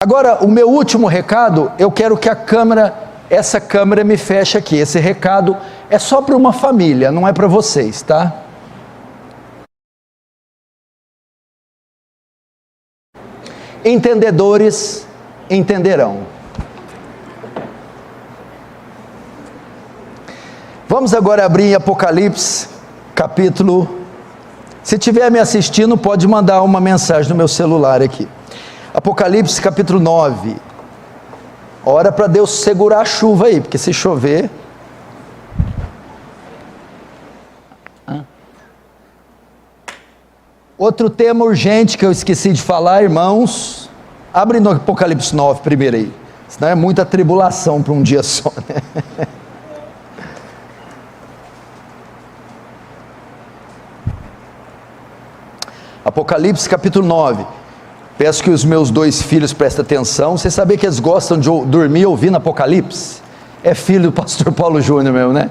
Agora, o meu último recado, eu quero que essa câmera me feche aqui. Esse recado é só para uma família, não é para vocês, tá? Entendedores entenderão. Vamos agora abrir Apocalipse, capítulo... Se estiver me assistindo, pode mandar uma mensagem no meu celular aqui. Apocalipse, capítulo 9. Ora para Deus segurar a chuva aí, porque se chover... Outro tema urgente que eu esqueci de falar, irmãos. Abre no Apocalipse 9 primeiro aí. Senão é muita tribulação para um dia só, né? Apocalipse capítulo 9. Peço que os meus dois filhos prestem atenção. Você sabia que eles gostam de dormir ouvindo Apocalipse? É filho do pastor Paulo Júnior mesmo, né?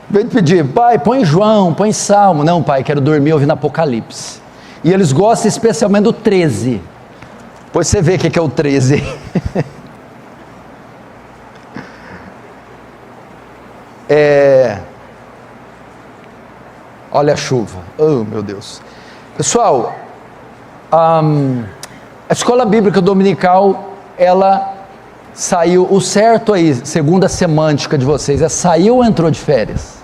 Vem pedir, pai, põe João, põe Salmo. Não, pai, quero dormir ouvindo Apocalipse. E eles gostam especialmente do 13. Depois você vê o que é o 13. Olha a chuva. Oh, meu Deus. Pessoal, a escola bíblica dominical, ela saiu, o certo aí, segundo a semântica de vocês, é saiu ou entrou de férias?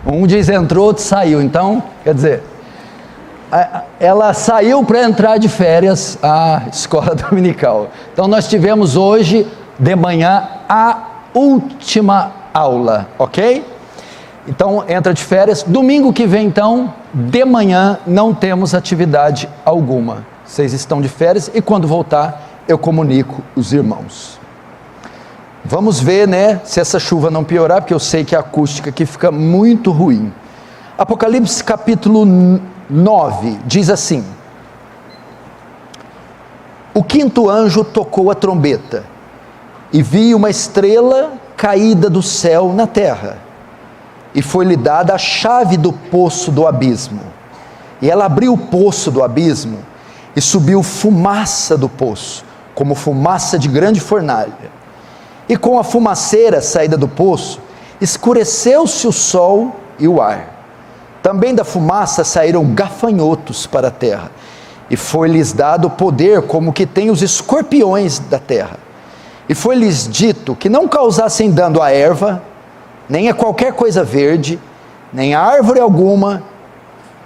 Um diz entrou, outro saiu, então, quer dizer, ela saiu para entrar de férias, a escola dominical. Então nós tivemos hoje, de manhã, a última aula, ok? Então entra de férias. Domingo que vem, então, de manhã, não temos atividade alguma. Vocês estão de férias e quando voltar, eu comunico os irmãos. Vamos ver, né, se essa chuva não piorar, porque eu sei que a acústica aqui fica muito ruim. Apocalipse capítulo 9, diz assim: o quinto anjo tocou a trombeta, e vi uma estrela caída do céu na terra, e foi-lhe dada a chave do poço do abismo. E ela abriu o poço do abismo, e subiu fumaça do poço, como fumaça de grande fornalha. E com a fumaceira saída do poço, escureceu-se o sol e o ar. Também da fumaça saíram gafanhotos para a terra, e foi-lhes dado poder como que tem os escorpiões da terra. E foi-lhes dito que não causassem dano à erva, nem a qualquer coisa verde, nem a árvore alguma,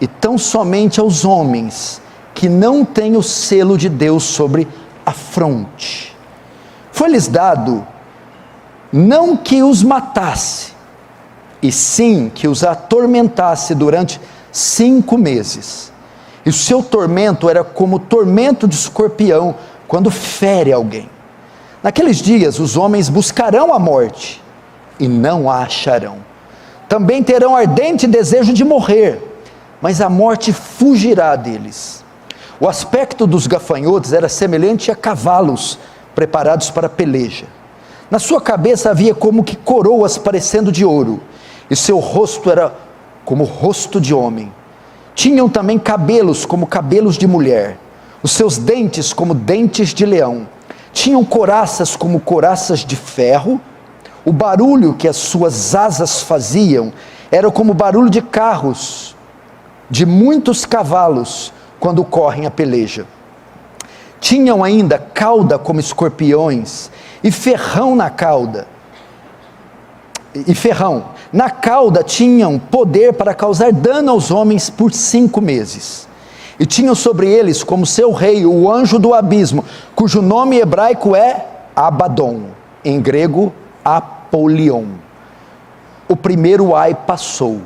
e tão somente aos homens que não têm o selo de Deus sobre a fronte. Foi-lhes dado não que os matasse, e sim que os atormentasse durante 5 meses. E o seu tormento era como o tormento de escorpião quando fere alguém. Naqueles dias os homens buscarão a morte, e não a acharão. Também terão ardente desejo de morrer, mas a morte fugirá deles. O aspecto dos gafanhotos era semelhante a cavalos preparados para a peleja. Na sua cabeça havia como que coroas parecendo de ouro, e seu rosto era como o rosto de homem. Tinham também cabelos como cabelos de mulher, os seus dentes como dentes de leão. Tinham coraças como coraças de ferro. O barulho que as suas asas faziam era como o barulho de carros, de muitos cavalos, quando correm a peleja. Tinham ainda cauda como escorpiões, e ferrão na cauda. Na cauda tinham poder para causar dano aos homens por 5 meses. E tinham sobre eles como seu rei o anjo do abismo, cujo nome hebraico é Abaddon, em grego Apolion. O primeiro ai passou,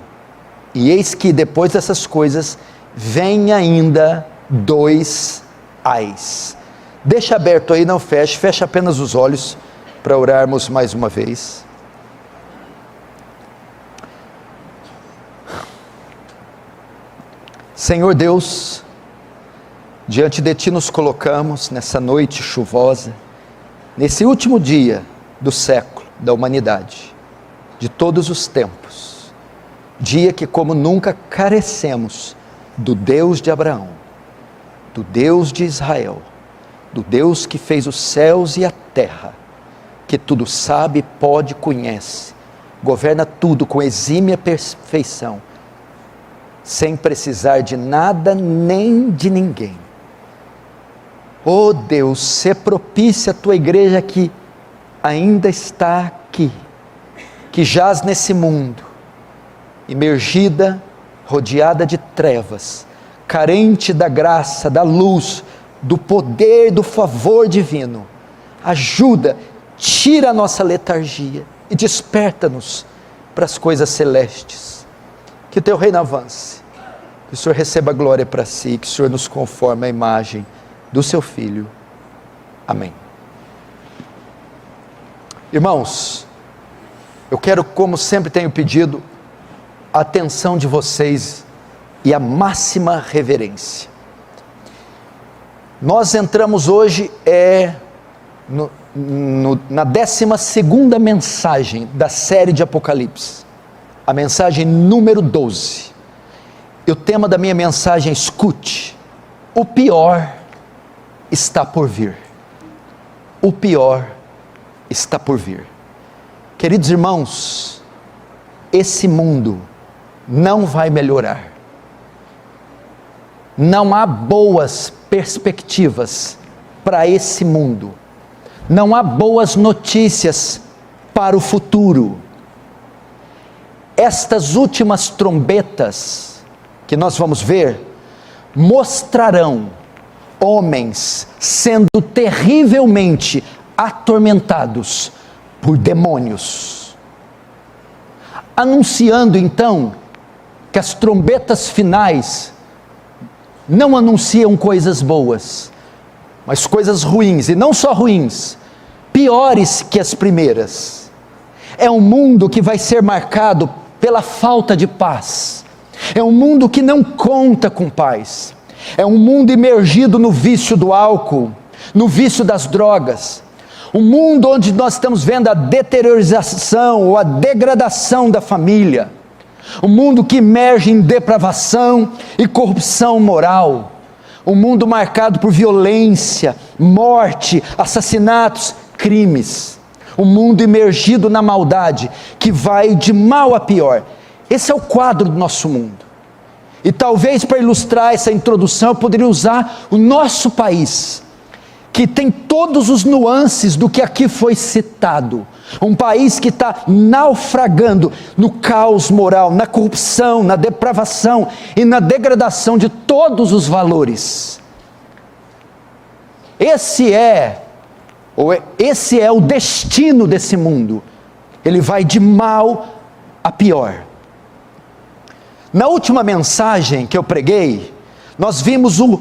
e eis que depois dessas coisas vem ainda 2 ais. Deixa aberto aí, não feche, fecha apenas os olhos para orarmos mais uma vez. Senhor Deus, diante de Ti nos colocamos nessa noite chuvosa, nesse último dia do século, da humanidade, de todos os tempos, dia que como nunca carecemos do Deus de Abraão, do Deus de Israel do Deus que fez os céus e a terra, que tudo sabe, pode, conhece, governa tudo com exímia perfeição, sem precisar de nada nem de ninguém. Oh Deus, sê propícia a tua igreja que ainda está aqui, que jaz nesse mundo, imergida, rodeada de trevas, carente da graça, da luz, do poder, do favor divino. Ajuda, tira a nossa letargia e desperta-nos para as coisas celestes. Que o teu reino avance, que o Senhor receba glória para si, que o Senhor nos conforme à imagem do seu Filho. Amém. Irmãos, eu quero, como sempre tenho pedido, a atenção de vocês e a máxima reverência. Nós entramos hoje na 12ª mensagem da série de Apocalipse, a mensagem número 12. E o tema da minha mensagem é: escute, o pior está por vir. O pior está por vir. Queridos irmãos, esse mundo não vai melhorar. Não há boas perspectivas para esse mundo. Não há boas notícias para o futuro. Estas últimas trombetas que nós vamos ver mostrarão homens sendo terrivelmente atormentados por demônios, anunciando então que as trombetas finais não anunciam coisas boas, mas coisas ruins, e não só ruins, piores que as primeiras. É um mundo que vai ser marcado pela falta de paz, é um mundo que não conta com paz, é um mundo imergido no vício do álcool, no vício das drogas, um mundo onde nós estamos vendo a deteriorização ou a degradação da família, um mundo que emerge em depravação e corrupção moral, um mundo marcado por violência, morte, assassinatos, crimes, um mundo imergido na maldade, que vai de mal a pior. Esse é o quadro do nosso mundo. E talvez, para ilustrar essa introdução, eu poderia usar o nosso país, que tem todos os nuances do que aqui foi citado. Um país que está naufragando no caos moral, na corrupção, na depravação e na degradação de todos os valores. Esse é o destino desse mundo. Ele vai de mal a pior. Na última mensagem que eu preguei, nós vimos o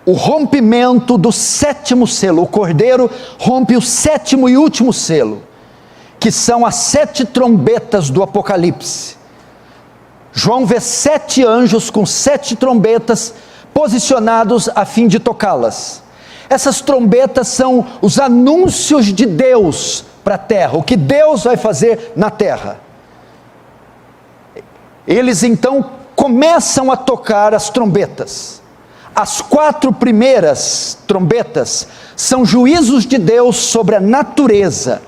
rompimento do 7º selo. O Cordeiro rompe o 7º e último selo, que são as 7 trombetas do Apocalipse. João vê 7 anjos com 7 trombetas posicionados a fim de tocá-las. Essas trombetas são os anúncios de Deus para a terra, o que Deus vai fazer na terra. Eles então começam a tocar as trombetas. As 4 primeiras trombetas são juízos de Deus sobre a natureza.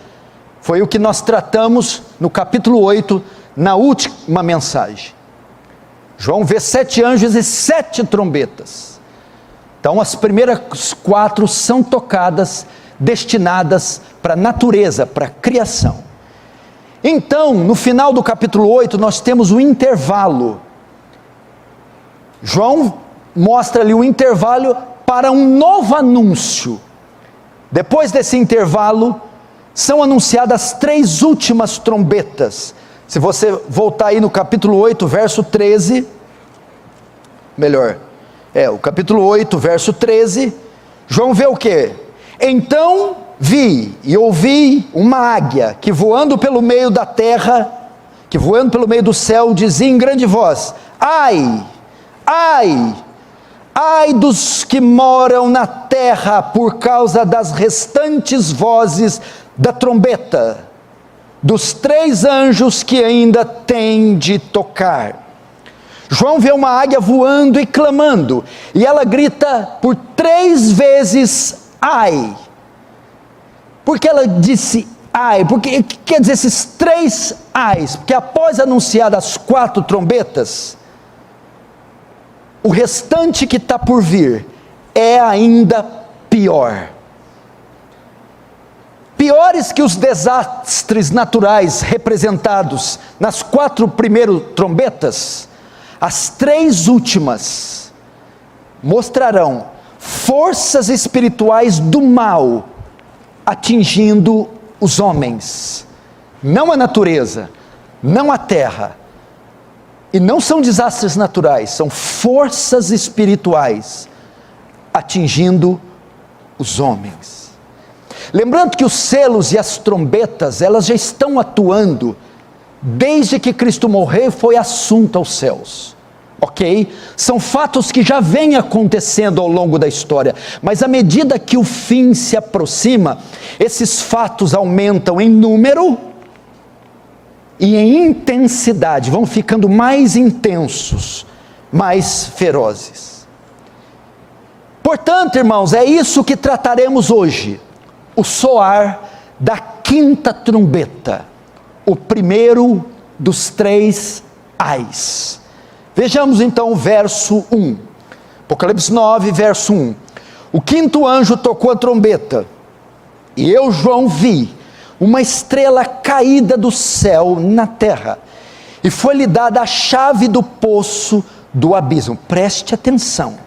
Foi o que nós tratamos no capítulo 8, na última mensagem. João vê 7 anjos e 7 trombetas. Então as primeiras 4 são tocadas, destinadas para a natureza, para a criação. Então, no final do capítulo 8, nós temos o intervalo. João mostra ali o intervalo para um novo anúncio. Depois desse intervalo, são anunciadas as 3 últimas trombetas. Se você voltar aí no capítulo 8, verso 13, o capítulo 8, verso 13, João vê o quê? Então vi e ouvi uma águia que voando pelo meio da terra, que voando pelo meio do céu, dizia em grande voz: ai, ai, ai dos que moram na terra por causa das restantes vozes da trombeta, dos 3 anjos que ainda têm de tocar. João vê uma águia voando e clamando, e ela grita por 3 vezes, ai. Por que ela disse ai? Porque quer dizer esses 3 ais? Porque após anunciar as 4 trombetas, o restante que está por vir é ainda pior. Piores que os desastres naturais representados nas 4 primeiras trombetas, as 3 últimas mostrarão forças espirituais do mal atingindo os homens, não a natureza, não a terra, e não são desastres naturais, são forças espirituais atingindo os homens. Lembrando que os selos e as trombetas, elas já estão atuando desde que Cristo morreu e foi assunto aos céus, ok? São fatos que já vêm acontecendo ao longo da história, mas à medida que o fim se aproxima, esses fatos aumentam em número e em intensidade, vão ficando mais intensos, mais ferozes. Portanto, irmãos, é isso que trataremos hoje, o soar da 5ª trombeta, o primeiro dos 3 ais. Vejamos então o verso 1, Apocalipse 9, verso 1. O 5º anjo tocou a trombeta, e eu, João, vi uma estrela caída do céu na terra, e foi-lhe dada a chave do poço do abismo. Preste atenção.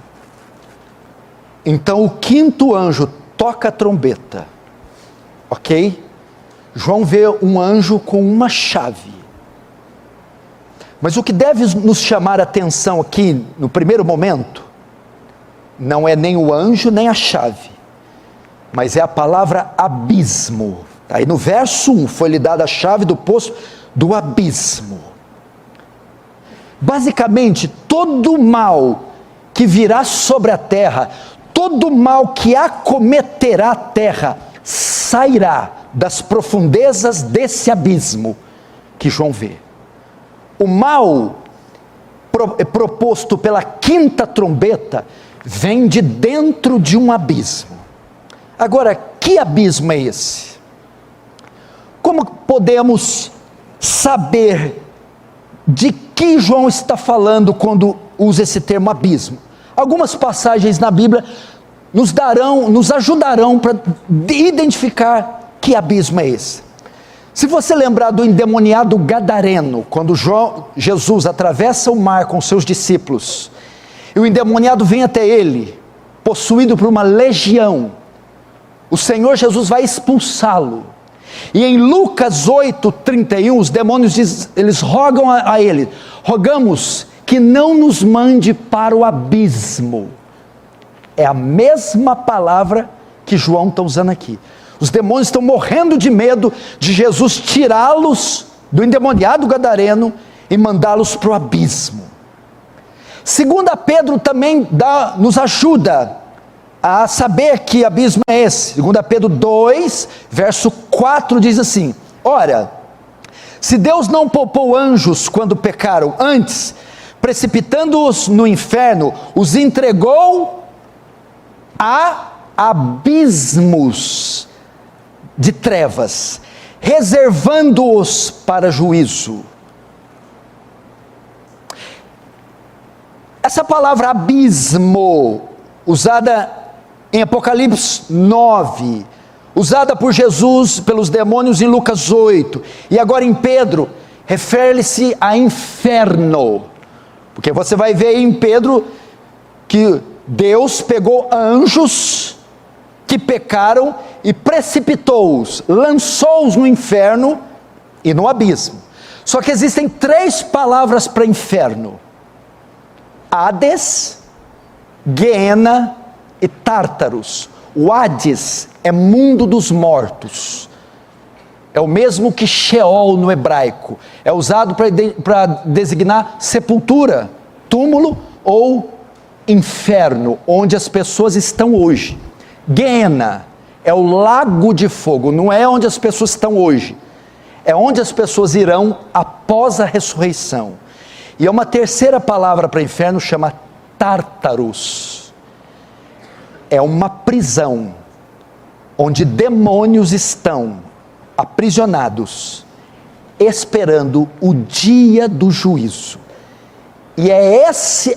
Então o 5º anjo toca a trombeta, ok? João vê um anjo com uma chave. Mas o que deve nos chamar a atenção aqui, no primeiro momento, não é nem o anjo, nem a chave, mas é a palavra abismo. Aí no verso 1, foi-lhe dada a chave do poço do abismo. Basicamente, todo o mal que virá sobre a terra, todo o mal que acometerá a terra, sairá das profundezas desse abismo que João vê. O mal proposto pela 5ª trombeta vem de dentro de um abismo. Agora, que abismo é esse? Como podemos saber de que João está falando quando usa esse termo abismo? Algumas passagens na Bíblia nos ajudarão para identificar que abismo é esse. Se você lembrar do endemoniado gadareno, quando Jesus atravessa o mar com seus discípulos, e o endemoniado vem até ele, possuído por uma legião, o Senhor Jesus vai expulsá-lo, e em Lucas 8:31, os demônios eles rogam a ele, rogamos que não nos mande para o abismo. É a mesma palavra que João está usando aqui. Os demônios estão morrendo de medo de Jesus tirá-los do endemoniado gadareno e mandá-los para o abismo. 2 Pedro também nos ajuda a saber que abismo é esse. 2 Pedro 2, verso 4 diz assim: ora, se Deus não poupou anjos quando pecaram, antes, precipitando-os no inferno, os entregou a abismos de trevas, reservando-os para juízo. Essa palavra abismo, usada em Apocalipse 9, usada por Jesus, pelos demônios em Lucas 8, e agora em Pedro, refere-se a inferno, porque você vai ver em Pedro que Deus pegou anjos que pecaram e precipitou-os, lançou-os no inferno e no abismo. Só que existem 3 palavras para inferno: Hades, Guiena e Tártaros. O Hades é mundo dos mortos, é o mesmo que Sheol no hebraico, é usado para designar sepultura, túmulo ou inferno, onde as pessoas estão hoje. Guiena é o lago de fogo, não é onde as pessoas estão hoje, é onde as pessoas irão após a ressurreição. E é uma terceira palavra para inferno, chama Tártaros. É uma prisão, onde demônios estão aprisionados, esperando o dia do juízo. E é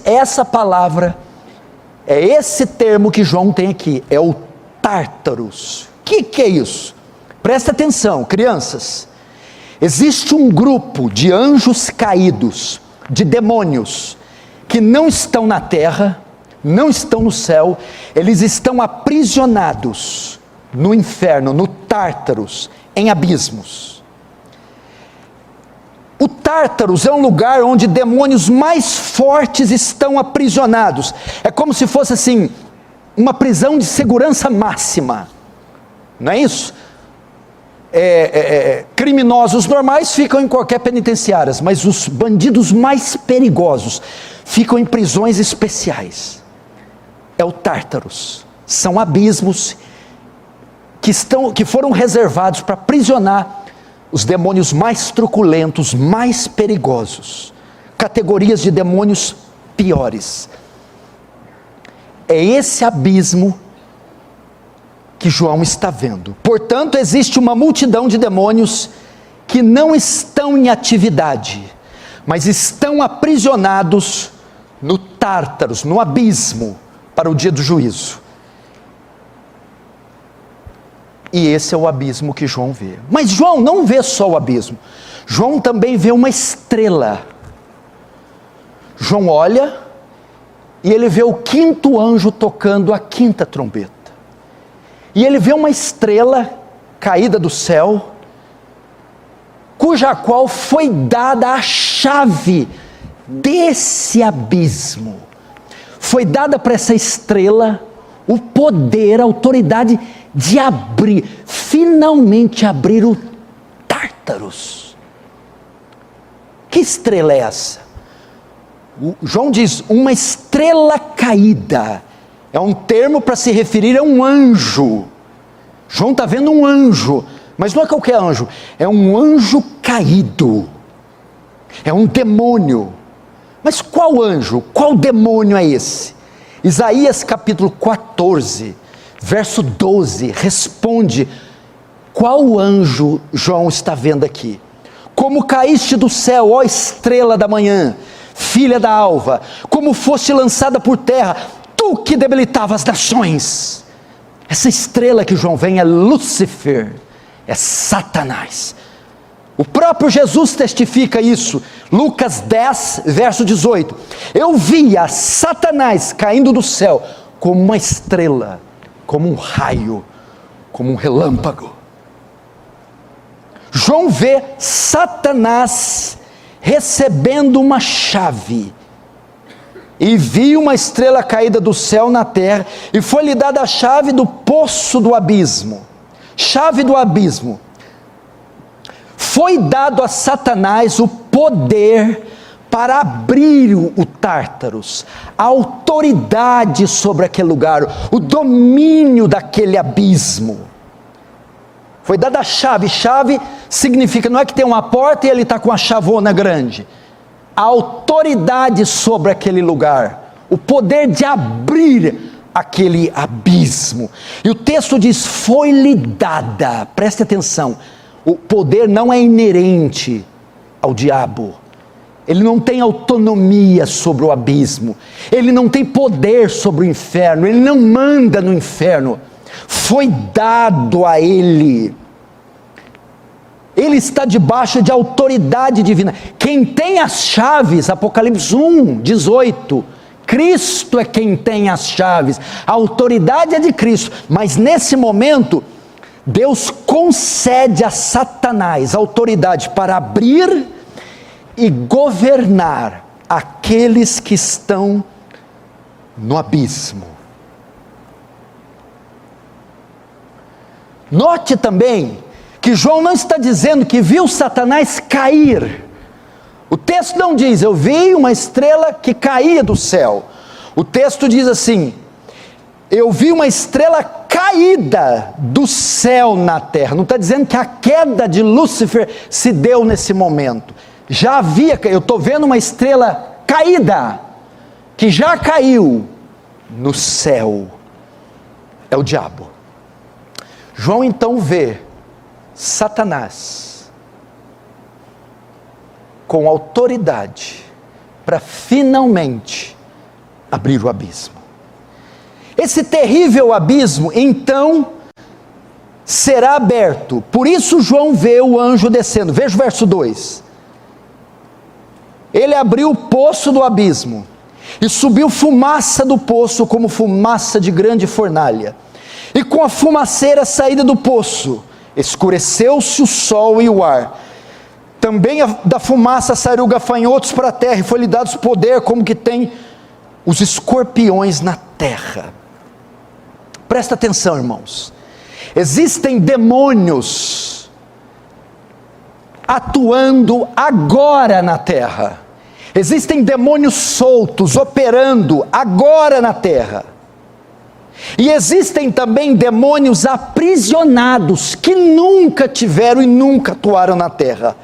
essa palavra, é esse termo que João tem aqui, é o Tártaros. O que é isso? Presta atenção, crianças. Existe um grupo de anjos caídos, de demônios, que não estão na terra, não estão no céu, eles estão aprisionados no inferno, no Tártaros, em abismos. O Tártaros é um lugar onde demônios mais fortes estão aprisionados. É como se fosse assim, uma prisão de segurança máxima, não é isso? Criminosos normais ficam em qualquer penitenciária, mas os bandidos mais perigosos ficam em prisões especiais. É o Tártaros, são abismos que foram reservados para aprisionar os demônios mais truculentos, mais perigosos, categorias de demônios piores. É esse abismo que João está vendo. Portanto, existe uma multidão de demônios que não estão em atividade, mas estão aprisionados no Tártaros, no abismo, para o dia do juízo. E esse é o abismo que João vê. Mas João não vê só o abismo. João também vê uma estrela. João olha e ele vê o quinto anjo tocando a quinta trombeta. E ele vê uma estrela caída do céu, cuja qual foi dada a chave desse abismo. Foi dada para essa estrela o poder, a autoridade de abrir, finalmente abrir o Tártaros. Que estrela é essa? João diz, uma estrela caída. É um termo para se referir a um anjo. João está vendo um anjo, mas não é qualquer anjo, é um anjo caído. É um demônio. Mas qual anjo, qual demônio é esse? Isaías capítulo 14, verso 12, responde qual anjo João está vendo aqui. Como caíste do céu, ó estrela da manhã, filha da alva, como foste lançada por terra, tu que debilitava as nações. Essa estrela que João vê é Lúcifer, é Satanás. O próprio Jesus testifica isso, Lucas 10, verso 18. Eu via Satanás caindo do céu como uma estrela, como um raio, como um relâmpago. João vê Satanás recebendo uma chave. E viu uma estrela caída do céu na terra, e foi-lhe dada a chave do poço do abismo. Chave do abismo. Foi dado a Satanás o poder para abrir o Tártaros, a autoridade sobre aquele lugar, o domínio daquele abismo. Foi dada a chave. Chave significa, não é que tem uma porta e ele está com a chavona grande. A autoridade sobre aquele lugar, o poder de abrir aquele abismo. E o texto diz, foi-lhe dada, preste atenção, o poder não é inerente ao diabo, ele não tem autonomia sobre o abismo, ele não tem poder sobre o inferno, ele não manda no inferno, foi dado a ele. Ele está debaixo de autoridade divina. Quem tem as chaves, Apocalipse 1, 18, Cristo é quem tem as chaves, a autoridade é de Cristo, mas nesse momento, Deus concede a Satanás a autoridade para abrir e governar aqueles que estão no abismo. Note também que João não está dizendo que viu Satanás cair. O texto não diz, eu vi uma estrela que caía do céu. O texto diz assim, eu vi uma estrela caída do céu na terra. Não está dizendo que a queda de Lúcifer se deu nesse momento. já havia, eu estou vendo uma estrela caída, que já caiu no céu, é o diabo. João então vê Satanás com autoridade para finalmente abrir o abismo. Esse terrível abismo então será aberto. Por isso João vê o anjo descendo. Veja o verso 2. Ele abriu o poço do abismo, e subiu fumaça do poço como fumaça de grande fornalha. E com a fumaceira saída do poço, escureceu-se o sol e o ar. Também da fumaça saíram gafanhotos para a terra, e foi-lhe dado poder como que tem os escorpiões na terra. Presta atenção, irmãos. Existem demônios atuando agora na terra. Existem demônios soltos operando agora na terra. E existem também demônios aprisionados que nunca tiveram e nunca atuaram na terra,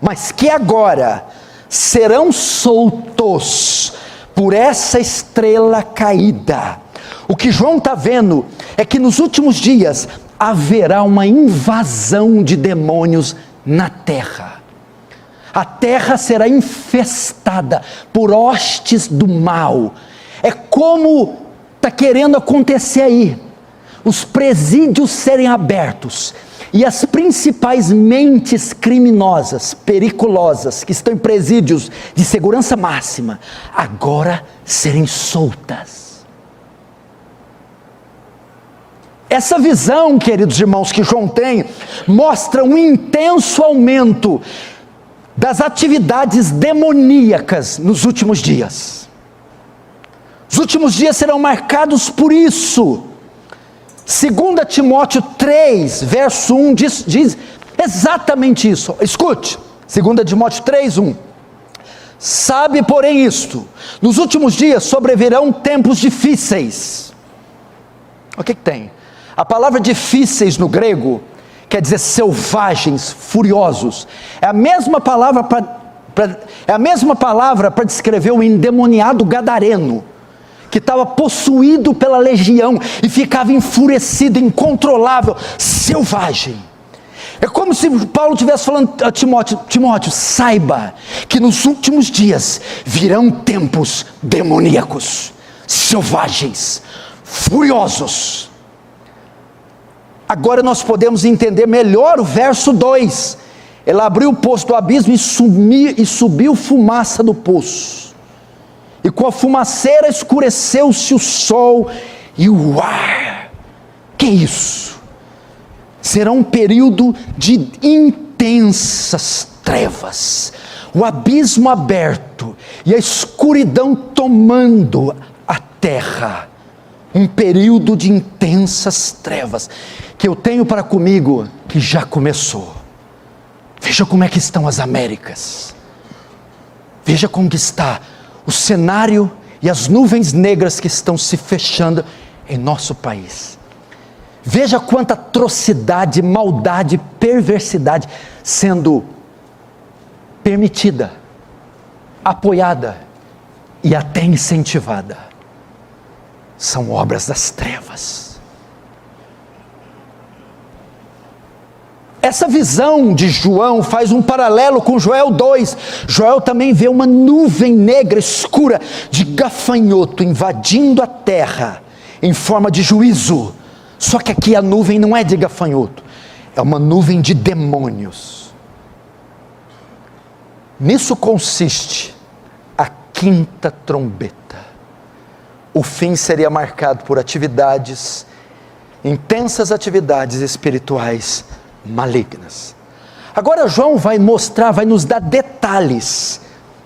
mas que agora serão soltos por essa estrela caída. O que João está vendo é que nos últimos dias haverá uma invasão de demônios na terra. A terra será infestada por hostes do mal. É como está querendo acontecer aí, os presídios serem abertos, e as principais mentes criminosas, periculosas, que estão em presídios de segurança máxima, agora serem soltas. Essa visão, queridos irmãos, que João tem, mostra um intenso aumento das atividades demoníacas nos últimos dias. Os últimos dias serão marcados por isso. 2 Timóteo 3, verso 1, diz exatamente isso. Escute, 2 Timóteo 3, 1. Sabe, porém, isto: nos últimos dias sobrevirão tempos difíceis. O que tem? A palavra difíceis no grego quer dizer selvagens, furiosos. É a mesma palavra para descrever o endemoniado gadareno, que estava possuído pela legião e ficava enfurecido, incontrolável, selvagem. É como se Paulo estivesse falando a Timóteo, saiba que nos últimos dias virão tempos demoníacos, selvagens, furiosos. Agora nós podemos entender melhor o verso 2. Ele abriu o poço do abismo e subiu fumaça do poço. E com a fumaceira escureceu-se o sol e o ar. Que isso? Será um período de intensas trevas, o abismo aberto e a escuridão tomando a terra. Um período de intensas trevas, que eu tenho para comigo, que já começou. Veja como é que estão as Américas. Veja como que está o cenário e as nuvens negras que estão se fechando em nosso país. Veja quanta atrocidade, maldade, perversidade sendo permitida, apoiada e até incentivada. São obras das trevas. Essa visão de João faz um paralelo com Joel 2. Joel também vê uma nuvem negra escura de gafanhoto invadindo a terra em forma de juízo. Só que aqui a nuvem não é de gafanhoto, é uma nuvem de demônios. Nisso consiste a quinta trombeta. O fim seria marcado por intensas atividades espirituais malignas. Agora João vai nos dar detalhes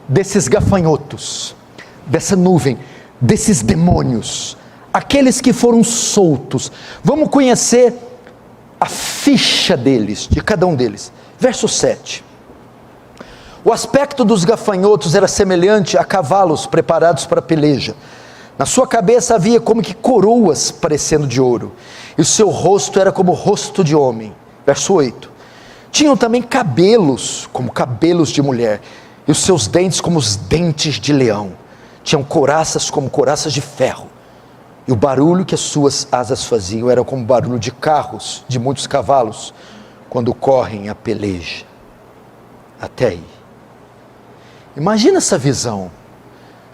desses gafanhotos, dessa nuvem, desses demônios, aqueles que foram soltos. Vamos conhecer a ficha deles, de cada um deles. Verso 7. O aspecto dos gafanhotos era semelhante a cavalos preparados para a peleja. Na sua cabeça havia como que coroas parecendo de ouro, e o seu rosto era como o rosto de homem. Verso 8. Tinham também cabelos, como cabelos de mulher, e os seus dentes como os dentes de leão. Tinham couraças como couraças de ferro, e o barulho que as suas asas faziam era como o barulho de carros, de muitos cavalos, quando correm a peleja. Até aí. Imagina essa visão.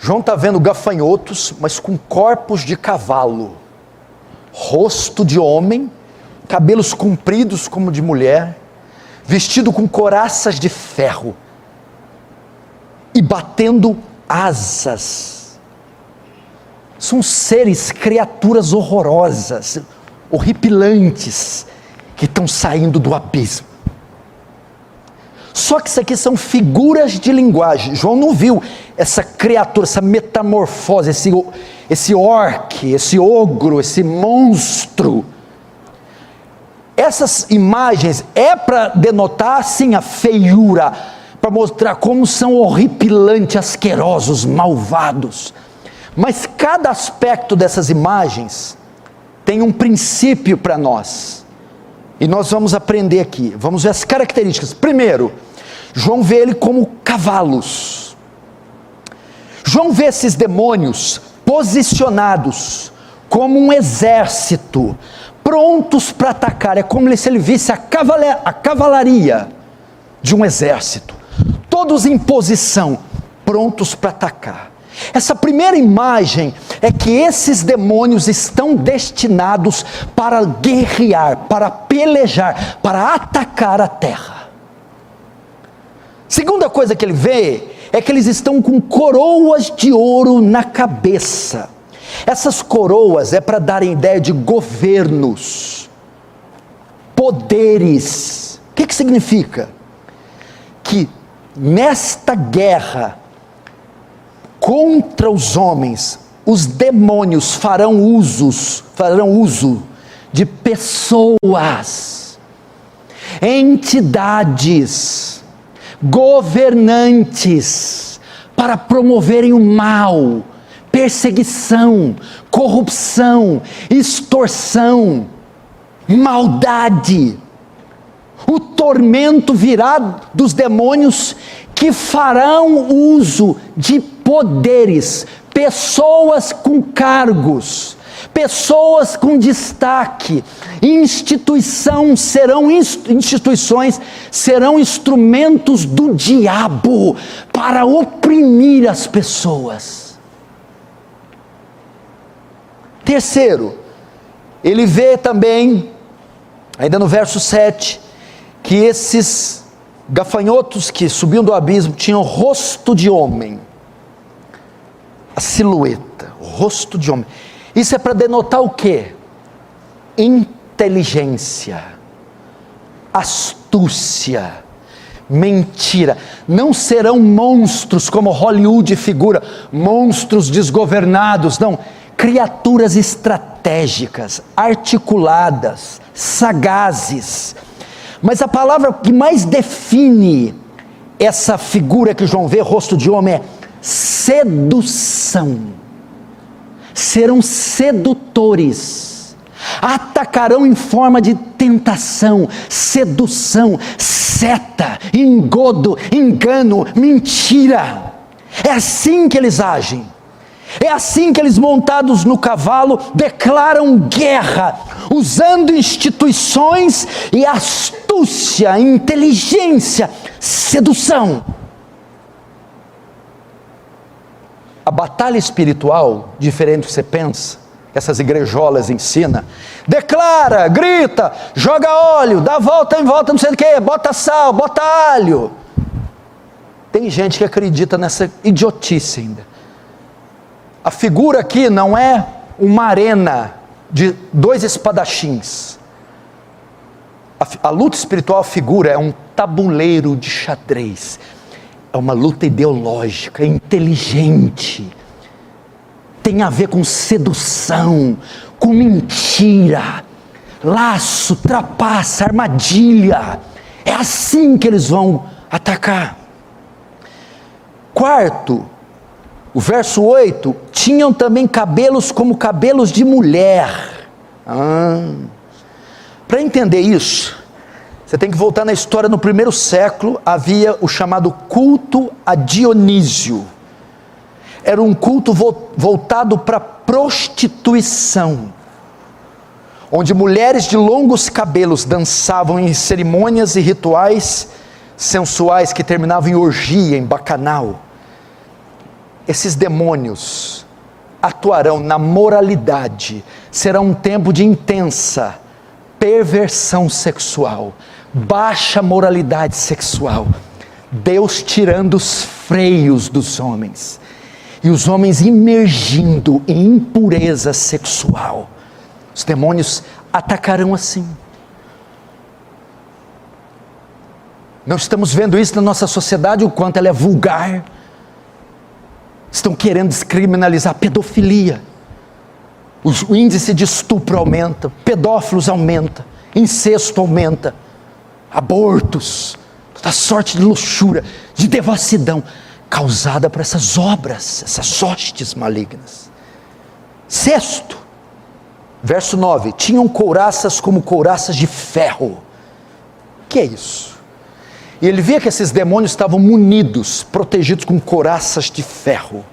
João está vendo gafanhotos, mas com corpos de cavalo, rosto de homem, cabelos compridos como de mulher, vestido com couraças de ferro e batendo asas. São seres, criaturas horrorosas, horripilantes, que estão saindo do abismo. Só que isso aqui são figuras de linguagem. João não viu essa criatura, essa metamorfose, esse orc, esse ogro, esse monstro. Essas imagens é para denotar, sim, a feiura, para mostrar como são horripilantes, asquerosos, malvados. Mas cada aspecto dessas imagens tem um princípio para nós. E nós vamos aprender aqui, vamos ver as características. Primeiro, João vê ele como cavalos. João vê esses demônios posicionados como um exército, prontos para atacar. É como se ele visse a cavalaria de um exército, todos em posição, prontos para atacar. Essa primeira imagem é que esses demônios estão destinados para guerrear, para pelejar, para atacar a terra. Segunda coisa que ele vê é que eles estão com coroas de ouro na cabeça. Essas coroas é para darem ideia de governos, poderes. O que significa? Que nesta guerra contra os homens, os demônios farão uso de pessoas, entidades, governantes, para promoverem o mal, perseguição, corrupção, extorsão, maldade. O tormento virá dos demônios que farão uso de poderes, pessoas com cargos, pessoas com destaque, instituições serão instrumentos do diabo para oprimir as pessoas. Terceiro, ele vê também, ainda no verso 7, que esses gafanhotos que subiam do abismo tinham rosto de homem, a silhueta, o rosto de homem. Isso é para denotar o quê? Inteligência, astúcia, mentira. Não serão monstros como Hollywood figura, monstros desgovernados, não. Criaturas estratégicas, articuladas, sagazes. Mas a palavra que mais define essa figura que João vê, rosto de homem, é sedução. Serão sedutores, atacarão em forma de tentação, sedução, seta, engodo, engano, mentira. É assim que eles agem. É assim que eles, montados no cavalo, declaram guerra, usando instituições e astúcia, inteligência, sedução. A batalha espiritual, diferente do que você pensa, essas igrejolas ensinam, declara, grita, joga óleo, dá volta em volta, não sei do que, bota sal, bota alho. Tem gente que acredita nessa idiotice ainda. A figura aqui não é uma arena de dois espadachins. A luta espiritual, a figura é um tabuleiro de xadrez. É uma luta ideológica, inteligente. Tem a ver com sedução, com mentira, laço, trapaça, armadilha. É assim que eles vão atacar. Quarto, o verso 8, tinham também cabelos como cabelos de mulher. Para entender isso, Você tem que voltar na história. No primeiro século havia o chamado culto a Dionísio. Era um culto voltado para prostituição, onde mulheres de longos cabelos dançavam em cerimônias e rituais sensuais que terminavam em orgia, em bacanal. Esses demônios atuarão na moralidade. Será um tempo de intensa perversão sexual, baixa moralidade sexual, Deus tirando os freios dos homens, e os homens imergindo em impureza sexual. Os demônios atacarão assim. Nós estamos vendo isso na nossa sociedade, o quanto ela é vulgar. Estão querendo descriminalizar a pedofilia. O índice de estupro aumenta, pedófilos aumenta, incesto aumenta, abortos, toda sorte de luxúria, de devassidão, causada por essas obras, essas hostes malignas. Sexto, verso 9, tinham couraças como couraças de ferro. O que é isso? E ele via que esses demônios estavam munidos, protegidos com couraças de ferro.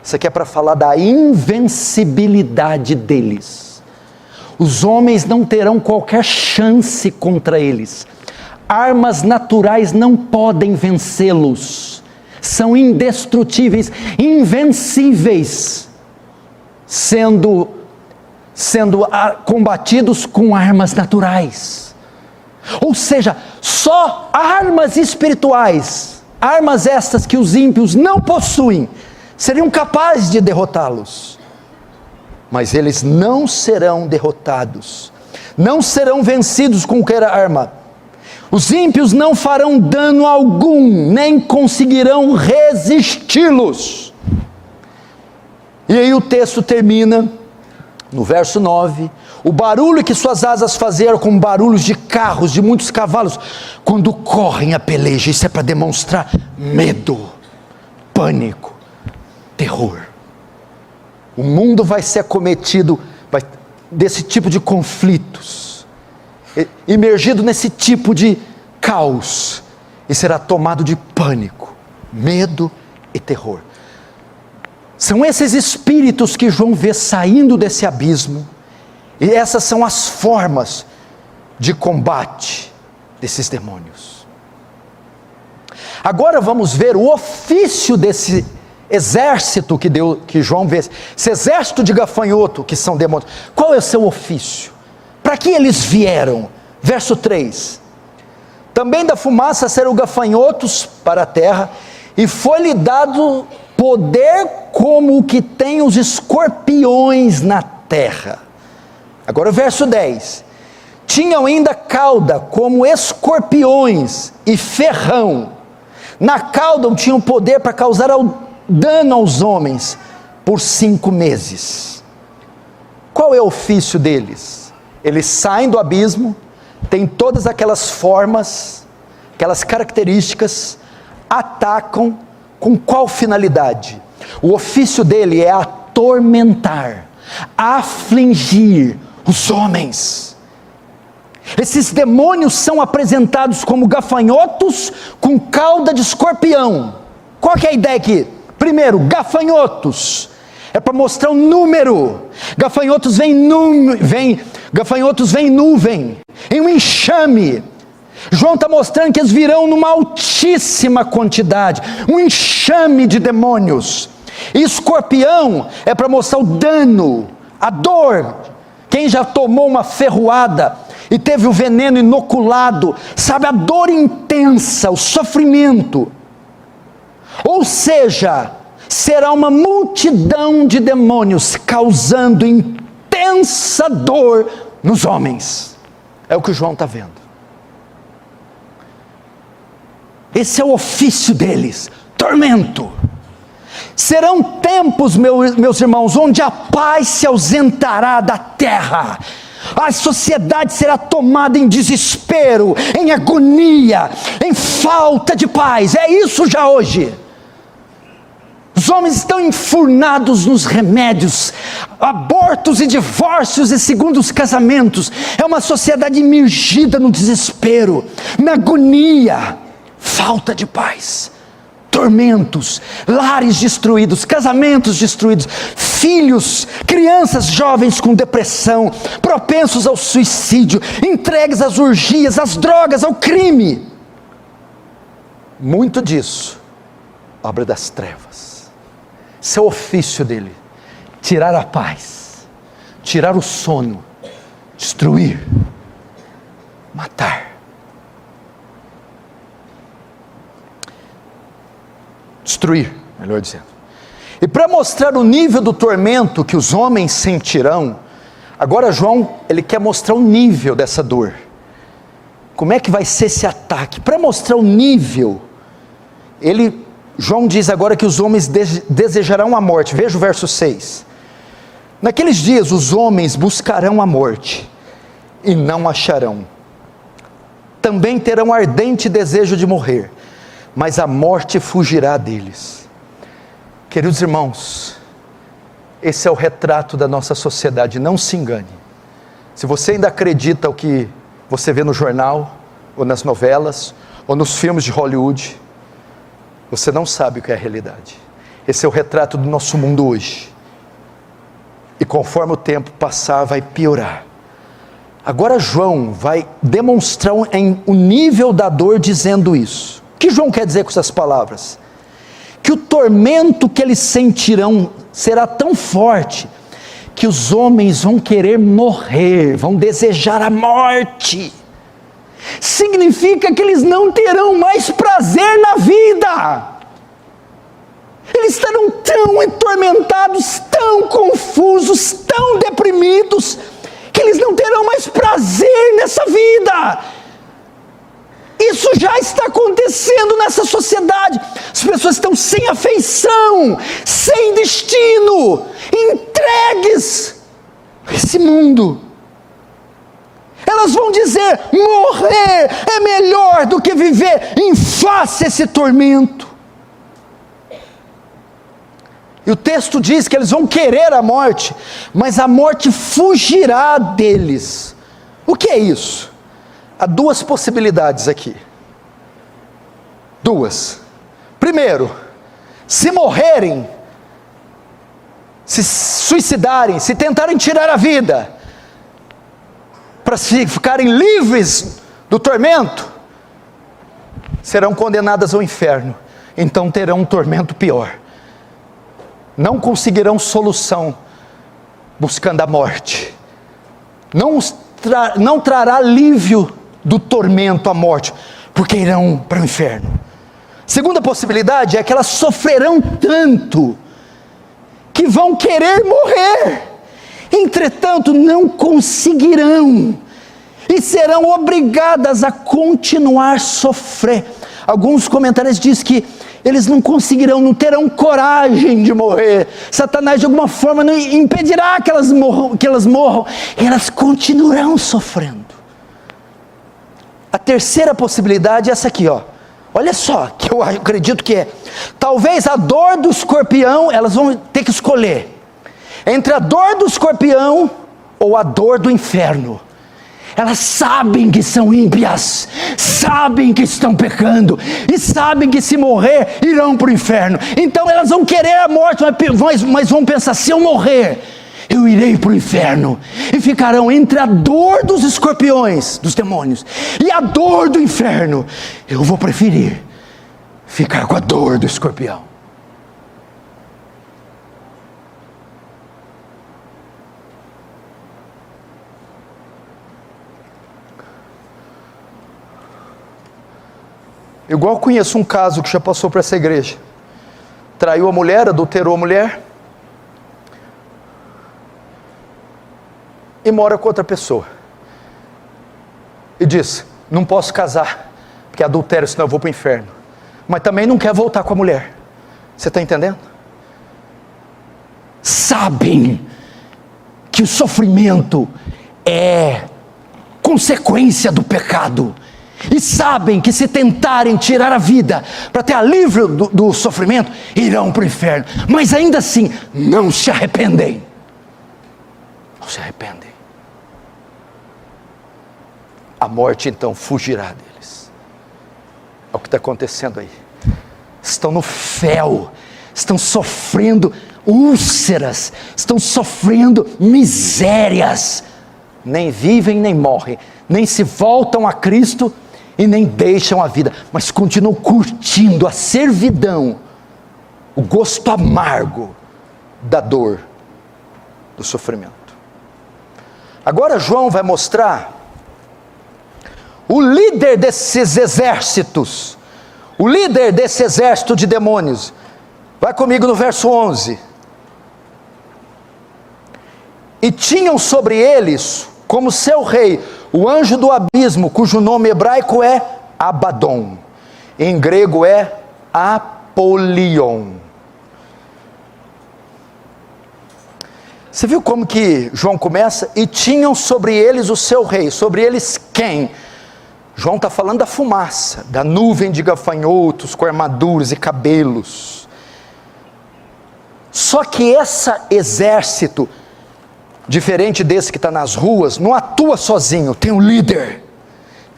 Isso aqui é para falar da invencibilidade deles. Os homens não terão qualquer chance contra eles. Armas naturais não podem vencê-los. São indestrutíveis, invencíveis, sendo combatidos com armas naturais. Ou seja, só armas espirituais, armas estas que os ímpios não possuem, seriam capazes de derrotá-los. Mas eles não serão derrotados, não serão vencidos com qualquer arma. Os ímpios não farão dano algum, nem conseguirão resisti-los. E aí o texto termina, no verso 9, o barulho que suas asas faziam como barulhos de carros, de muitos cavalos, quando correm a peleja. Isso é para demonstrar medo, pânico, terror. O mundo vai ser acometido desse tipo de conflitos, imergido nesse tipo de caos, e será tomado de pânico, medo e terror. São esses espíritos que João vê saindo desse abismo, e essas são as formas de combate desses demônios. Agora vamos ver o ofício desse exército que João vê, esse exército de gafanhoto que são demônios. Qual é o seu ofício? Para que eles vieram? Verso 3, também da fumaça saíram gafanhotos para a terra, e foi-lhe dado poder como o que tem os escorpiões na terra. Agora o verso 10, tinham ainda cauda como escorpiões e ferrão. Na cauda tinham poder para causar dano aos homens por 5 meses. Qual é o ofício deles? Eles saem do abismo, têm todas aquelas formas, aquelas características, atacam. Com qual finalidade? O ofício dele é atormentar, afligir os homens. Esses demônios são apresentados como gafanhotos com cauda de escorpião. Qual que é a ideia aqui? Primeiro, gafanhotos, é para mostrar um número. Gafanhotos vem em nuvem, em um enxame. João está mostrando que eles virão numa altíssima quantidade, um enxame de demônios. E escorpião é para mostrar o dano, a dor. Quem já tomou uma ferroada e teve o veneno inoculado, sabe a dor intensa, o sofrimento. Ou seja, será uma multidão de demônios causando intensa dor nos homens. É o que João está vendo. Esse é o ofício deles, tormento. Serão tempos, meus irmãos, onde a paz se ausentará da terra. A sociedade será tomada em desespero, em agonia, em falta de paz. É isso já hoje. Os homens estão enfurnados nos remédios, abortos e divórcios e segundos casamentos. É uma sociedade imergida no desespero, na agonia, falta de paz, tormentos, lares destruídos, casamentos destruídos, filhos, crianças jovens com depressão, propensos ao suicídio, entregues às orgias, às drogas, ao crime. Muito disso, obra das trevas. Seu ofício dele, tirar a paz, tirar o sono, destruir, matar. Destruir, melhor dizendo. E para mostrar o nível do tormento que os homens sentirão, agora João, ele quer mostrar o nível dessa dor. Como é que vai ser esse ataque? Para mostrar o nível, João diz agora que os homens desejarão a morte. Veja o verso 6. Naqueles dias os homens buscarão a morte e não acharão. Também terão ardente desejo de morrer, mas a morte fugirá deles. Queridos irmãos, esse é o retrato da nossa sociedade, não se engane. Se você ainda acredita o que você vê no jornal, ou nas novelas, ou nos filmes de Hollywood, você não sabe o que é a realidade. Esse é o retrato do nosso mundo hoje. E conforme o tempo passar, vai piorar. Agora João vai demonstrar o nível da dor dizendo isso. O que João quer dizer com essas palavras? Que o tormento que eles sentirão será tão forte, que os homens vão querer morrer, vão desejar a morte. Significa que eles não terão mais prazer na vida. Eles estarão tão atormentados, tão confusos, tão deprimidos, que eles não terão mais prazer nessa vida. Isso já está acontecendo nessa sociedade. As pessoas estão sem afeição, sem destino, entregues a esse mundo. Elas vão dizer: morrer é melhor do que viver em face a esse tormento. E o texto diz que eles vão querer a morte, mas a morte fugirá deles. O que é isso? Há duas possibilidades aqui. Duas. Primeiro, se morrerem, se suicidarem, se tentarem tirar a vida, para ficarem livres do tormento, serão condenadas ao inferno. Então terão um tormento pior. Não conseguirão solução buscando a morte. Não trará alívio do tormento à morte, porque irão para o inferno. Segunda possibilidade é que elas sofrerão tanto que vão querer morrer, entretanto não conseguirão e serão obrigadas a continuar a sofrer. Alguns comentários dizem que eles não conseguirão, não terão coragem de morrer. Satanás de alguma forma não impedirá que elas morram, e elas continuarão sofrendo. A terceira possibilidade é essa aqui, ó. Olha só, que eu acredito que é: talvez a dor do escorpião, elas vão ter que escolher entre a dor do escorpião ou a dor do inferno. Elas sabem que são ímpias, sabem que estão pecando, e sabem que se morrer, irão para o inferno. Então elas vão querer a morte, mas vão pensar: se eu morrer, eu irei para o inferno. E ficarão entre a dor dos escorpiões, dos demônios, e a dor do inferno. Eu vou preferir ficar com a dor do escorpião. Igual conheço um caso que já passou por essa igreja. Traiu a mulher, adulterou a mulher, e mora com outra pessoa. E diz: não posso casar, porque é adultério, senão eu vou para o inferno. Mas também não quer voltar com a mulher. Você está entendendo? Sabem que o sofrimento é consequência do pecado. e sabem que se tentarem tirar a vida para ter alívio do sofrimento, irão para o inferno, mas ainda assim não se arrependem. Não se arrependem. A morte então fugirá deles. É o que está acontecendo aí. Estão no fel, estão sofrendo úlceras, estão sofrendo misérias, nem vivem nem morrem, nem se voltam a Cristo e nem deixam a vida, mas continuam curtindo a servidão, o gosto amargo da dor, do sofrimento. Agora João vai mostrar o líder desses exércitos, o líder desse exército de demônios. Vai comigo no verso 11. E tinham sobre eles, como seu rei, o anjo do abismo, cujo nome hebraico é Abaddon, em grego é Apolion. Você viu como que João começa? E tinham sobre eles o seu rei. Sobre eles quem? João está falando da fumaça, da nuvem de gafanhotos com armaduras e cabelos. Só que esse exército, diferente desse que está nas ruas, não atua sozinho, tem um líder,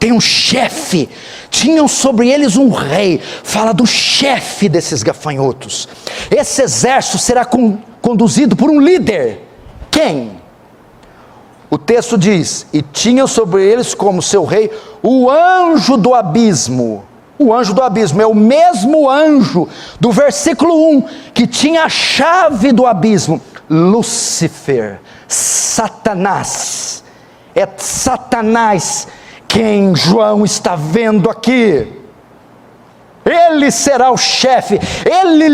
tem um chefe. Tinham sobre eles um rei, fala do chefe desses gafanhotos. Esse exército será conduzido por um líder. Quem? O texto diz, e tinham sobre eles como seu rei, o anjo do abismo. O anjo do abismo é o mesmo anjo do versículo 1, que tinha a chave do abismo, Lúcifer, Satanás. É Satanás quem João está vendo aqui. Ele será o chefe, ele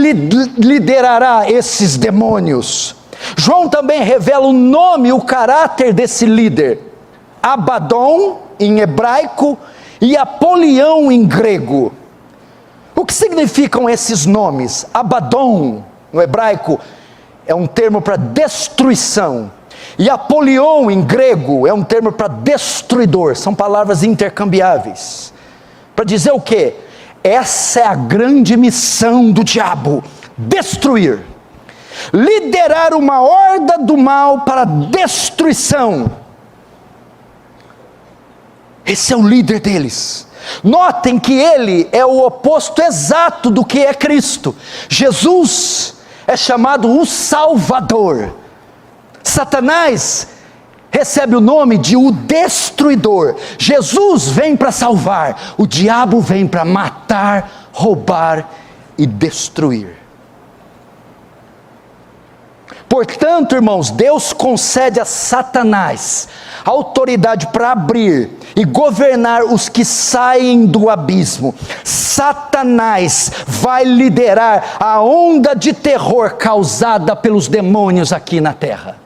liderará esses demônios. João também revela o nome e o caráter desse líder, Abaddon em hebraico e Apolião em grego. O que significam esses nomes? Abaddon no hebraico é um termo para destruição, e Apolion em grego é um termo para destruidor. São palavras intercambiáveis, para dizer o quê? Essa é a grande missão do diabo: destruir, liderar uma horda do mal para destruição. Esse é o líder deles. Notem que ele é o oposto exato do que é Cristo. Jesus é chamado o Salvador. Satanás recebe o nome de o Destruidor. Jesus vem para salvar, o diabo vem para matar, roubar e destruir. Portanto, irmãos, Deus concede a Satanás autoridade para abrir e governar os que saem do abismo. Satanás vai liderar a onda de terror causada pelos demônios aqui na terra.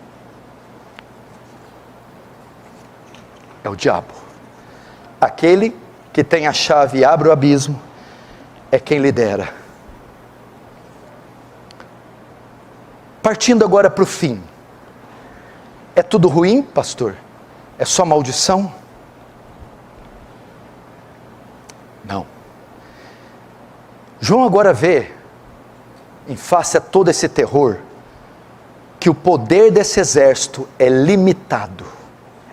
É o diabo. Aquele que tem a chave e abre o abismo é quem lidera. Partindo agora para o fim. É tudo ruim, pastor? É só maldição? Não. João agora vê, em face a todo esse terror, que o poder desse exército é limitado.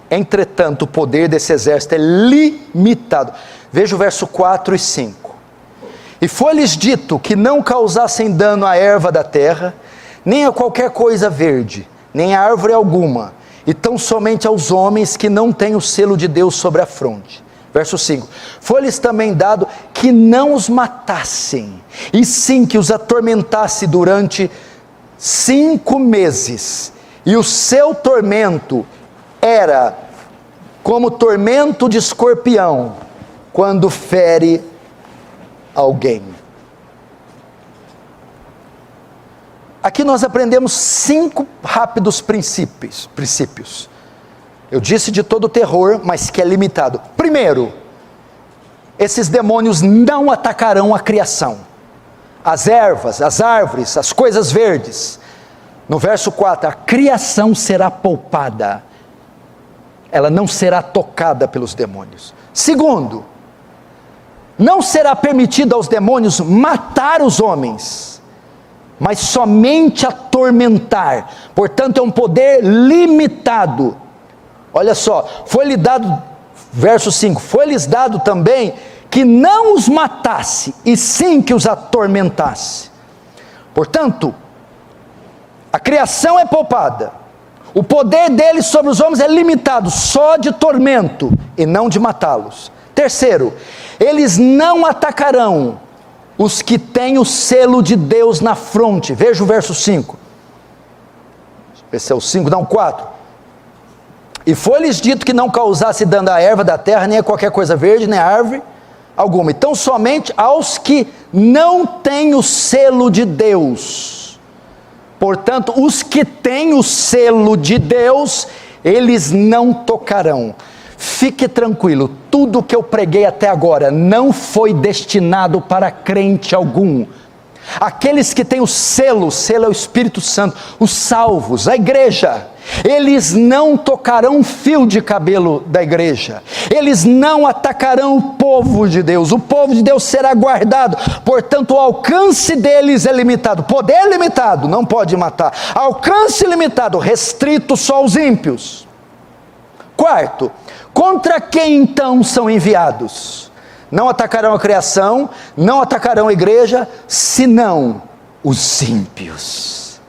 Entretanto, o poder desse exército é limitado. Veja o verso 4 e 5. E foi-lhes dito que não causassem dano à erva da terra, nem a qualquer coisa verde, nem a árvore alguma, e tão somente aos homens que não têm o selo de Deus sobre a fronte. Verso 5, foi-lhes também dado que não os matassem, e sim que os atormentasse durante 5 meses, e o seu tormento era como tormento de escorpião, quando fere alguém. Aqui nós aprendemos 5 rápidos princípios. Eu disse de todo terror, mas que é limitado. Primeiro, esses demônios não atacarão a criação. As ervas, as árvores, as coisas verdes. No verso 4, a criação será poupada. Ela não será tocada pelos demônios. Segundo, Não será permitido aos demônios matar os homens, mas somente atormentar. Portanto, é um poder limitado. Olha só, foi-lhe dado, verso 5, foi-lhes dado também que não os matasse, e sim que os atormentasse. Portanto, a criação é poupada, o poder deles sobre os homens é limitado, só de tormento, e não de matá-los. Terceiro, eles não atacarão os que têm o selo de Deus na fronte. Veja o verso 5. Esse é o 5, não, 4. E foi-lhes dito que não causasse dano à erva da terra, nem a qualquer coisa verde, nem a árvore alguma. Então, somente aos que não têm o selo de Deus. Portanto, os que têm o selo de Deus, eles não tocarão. Fique tranquilo, tudo que eu preguei até agora não foi destinado para crente algum. Aqueles que têm o selo é o Espírito Santo, os salvos, a igreja, eles não tocarão um fio de cabelo da igreja, eles não atacarão o povo de Deus, o povo de Deus será guardado. Portanto, o alcance deles é limitado, poder limitado, não pode matar, alcance limitado, restrito só aos ímpios. Quarto, contra quem então são enviados? Não atacarão a criação, não atacarão a igreja, senão os ímpios,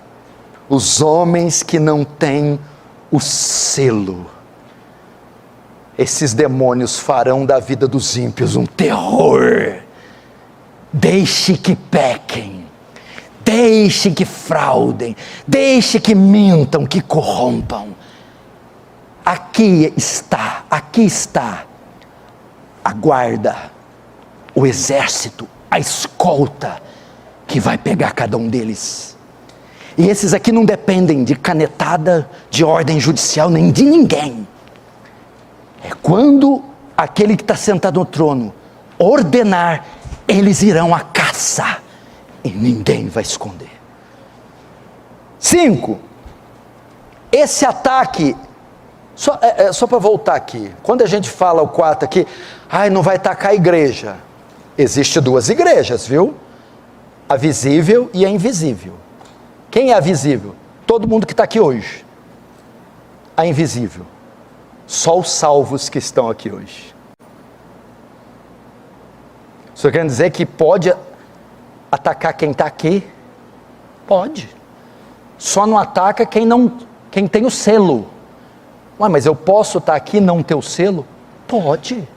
os homens que não têm o selo. Esses demônios farão da vida dos ímpios um terror. Deixe que pequem, deixe que fraudem, deixe que mintam, que corrompam. Aqui está a guarda, o exército, a escolta que vai pegar cada um deles. E esses aqui não dependem de canetada, de ordem judicial, nem de ninguém. É quando aquele que está sentado no trono ordenar, eles irão à caça e ninguém vai esconder. 5. Esse ataque, só para voltar aqui, quando a gente fala o 4 aqui, não vai atacar a igreja. Existem duas igrejas, viu? A visível e a invisível. Quem é a visível? Todo mundo que está aqui hoje. A invisível, só os salvos que estão aqui hoje. Isso quer dizer que pode atacar quem está aqui? Pode. Só não ataca quem tem o selo. Mas eu posso estar aqui e não ter o selo? Pode.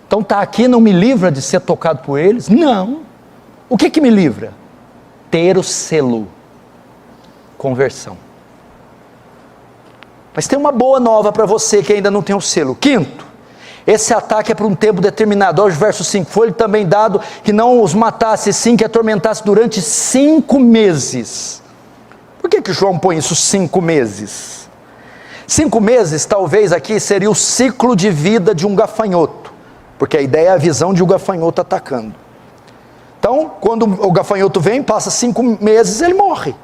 Então estar aqui não me livra de ser tocado por eles? Não. O que me livra? Ter o selo. Conversão. Mas tem uma boa nova para você que ainda não tem o selo. 5, esse ataque é para um tempo determinado. Olha o verso 5, foi-lhe também dado que não os matasse, sim que atormentasse durante 5 meses. Por que João põe isso 5 meses? 5 meses talvez aqui seria o ciclo de vida de um gafanhoto, porque a ideia é a visão de um gafanhoto atacando. Então, quando o gafanhoto vem, passa 5 meses, ele morre.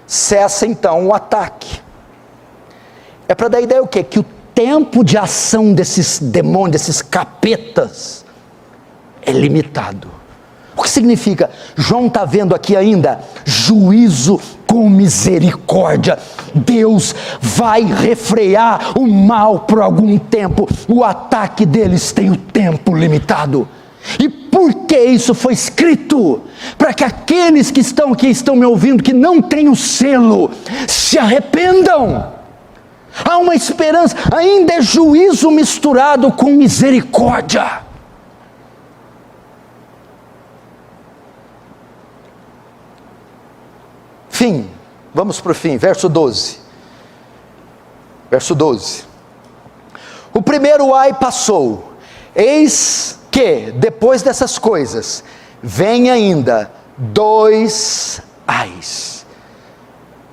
Cessa então o ataque. É para dar a ideia o quê? Que o tempo de ação desses demônios, desses capetas, é limitado. O que significa? João está vendo aqui ainda juízo com misericórdia. Deus vai refrear o mal por algum tempo. O ataque deles tem o tempo limitado. E por que isso foi escrito? Para que aqueles que estão aqui, estão me ouvindo, que não têm o selo, se arrependam. Há uma esperança, ainda é juízo misturado com misericórdia. Fim, vamos para o fim, verso 12. Verso 12. O primeiro ai passou, eis que, depois dessas coisas, vem ainda 2 ais.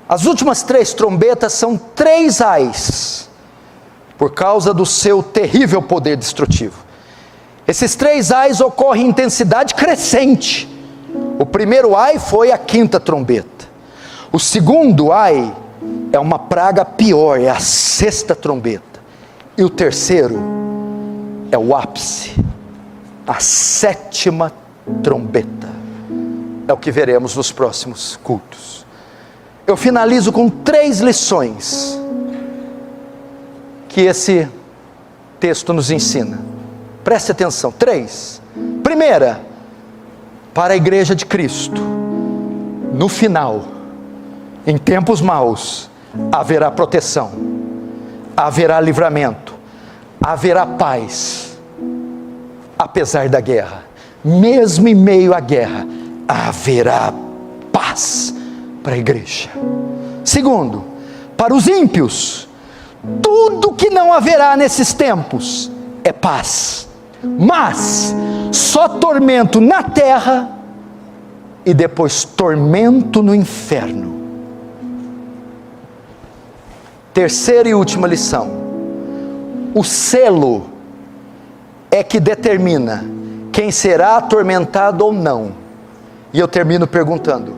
As últimas 3 trombetas são 3 ais, por causa do seu terrível poder destrutivo. Esses 3 ais ocorrem em intensidade crescente. O primeiro ai foi a 5ª trombeta. O segundo ai é uma praga pior, é a 6ª trombeta. E o terceiro é o ápice, a 7ª trombeta. É o que veremos nos próximos cultos. Eu finalizo com 3 lições que esse texto nos ensina. Preste atenção, 3. Primeira, para a igreja de Cristo, no final, em tempos maus, haverá proteção, haverá livramento, haverá paz, apesar da guerra. Mesmo em meio à guerra, haverá paz para a igreja. Segundo, para os ímpios, tudo que não haverá nesses tempos é paz, mas só tormento na terra e depois tormento no inferno. Terceira e última lição: o selo é que determina quem será atormentado ou não. E eu termino perguntando: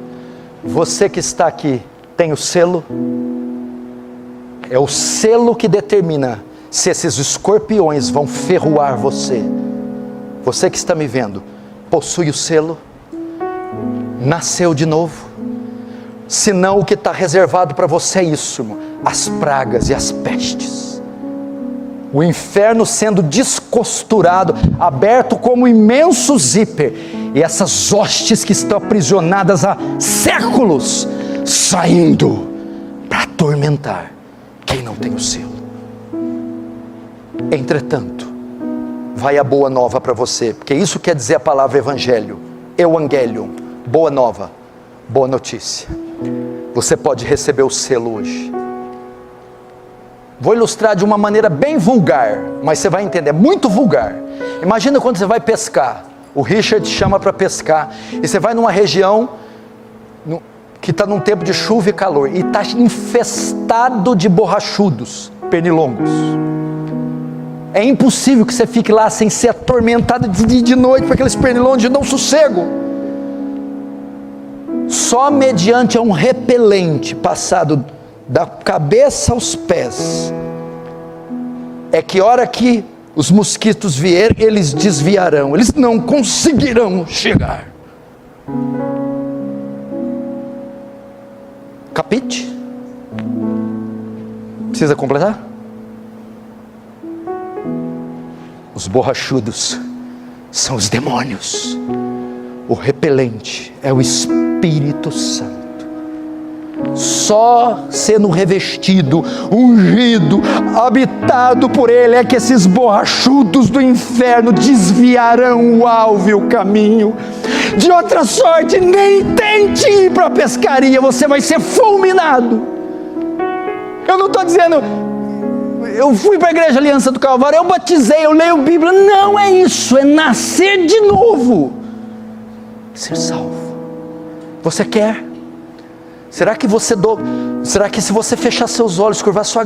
você que está aqui tem o selo? É o selo que determina se esses escorpiões vão ferroar você. Você que está me vendo, possui o selo? Nasceu de novo? Senão o que está reservado para você é isso, irmão: as pragas e as pestes. O inferno sendo descosturado, aberto como um imenso zíper, e essas hostes que estão aprisionadas há séculos, saindo para atormentar quem não tem o selo. Entretanto, vai a boa nova para você, porque isso quer dizer a palavra evangelho, evangelion, boa nova, boa notícia. Você pode receber o selo hoje. Vou ilustrar de uma maneira bem vulgar, mas você vai entender, muito vulgar. Imagina quando você vai pescar, o Richard chama para pescar, e você vai numa região que está num tempo de chuva e calor, e está infestado de borrachudos, pernilongos. É impossível que você fique lá sem ser atormentado de noite por aqueles pernilongos de não sossego. Só mediante um repelente passado da cabeça aos pés, é que hora que os mosquitos vierem, eles desviarão, eles não conseguirão chegar. Capite? Precisa completar? Os borrachudos são os demônios. O repelente é o Espírito Santo. Só sendo revestido, ungido, habitado por Ele, é que esses borrachudos do inferno desviarão o alvo e o caminho. De outra sorte, nem tente ir para a pescaria, você vai ser fulminado. Eu não estou dizendo, eu fui para a igreja Aliança do Calvário, eu batizei, eu leio Bíblia. Não é isso, é nascer de novo, ser salvo. Você quer? Será que se você fechar seus olhos, curvar sua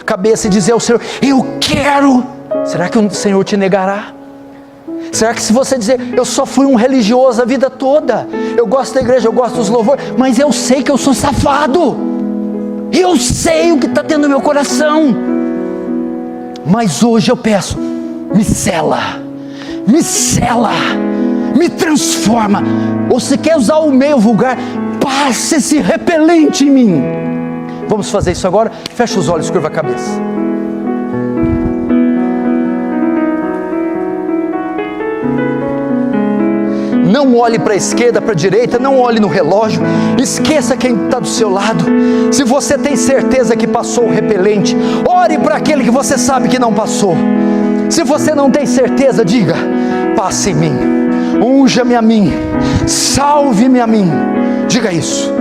cabeça e dizer ao Senhor, eu quero, será que o Senhor te negará? Será que se você dizer, eu só fui um religioso a vida toda, eu gosto da igreja, eu gosto dos louvores, mas eu sei que eu sou safado, eu sei o que está dentro do meu coração, mas hoje eu peço, me sela, me transforma. Ou se quer usar o meio vulgar, passa esse repelente em mim. Vamos fazer isso agora? Fecha os olhos, curva a cabeça. Não olhe para a esquerda, para a direita, não olhe no relógio, esqueça quem está do seu lado. Se você tem certeza que passou o repelente, ore para aquele que você sabe que não passou. Se você não tem certeza, diga, passe em mim, unja-me a mim, salve-me a mim, diga isso.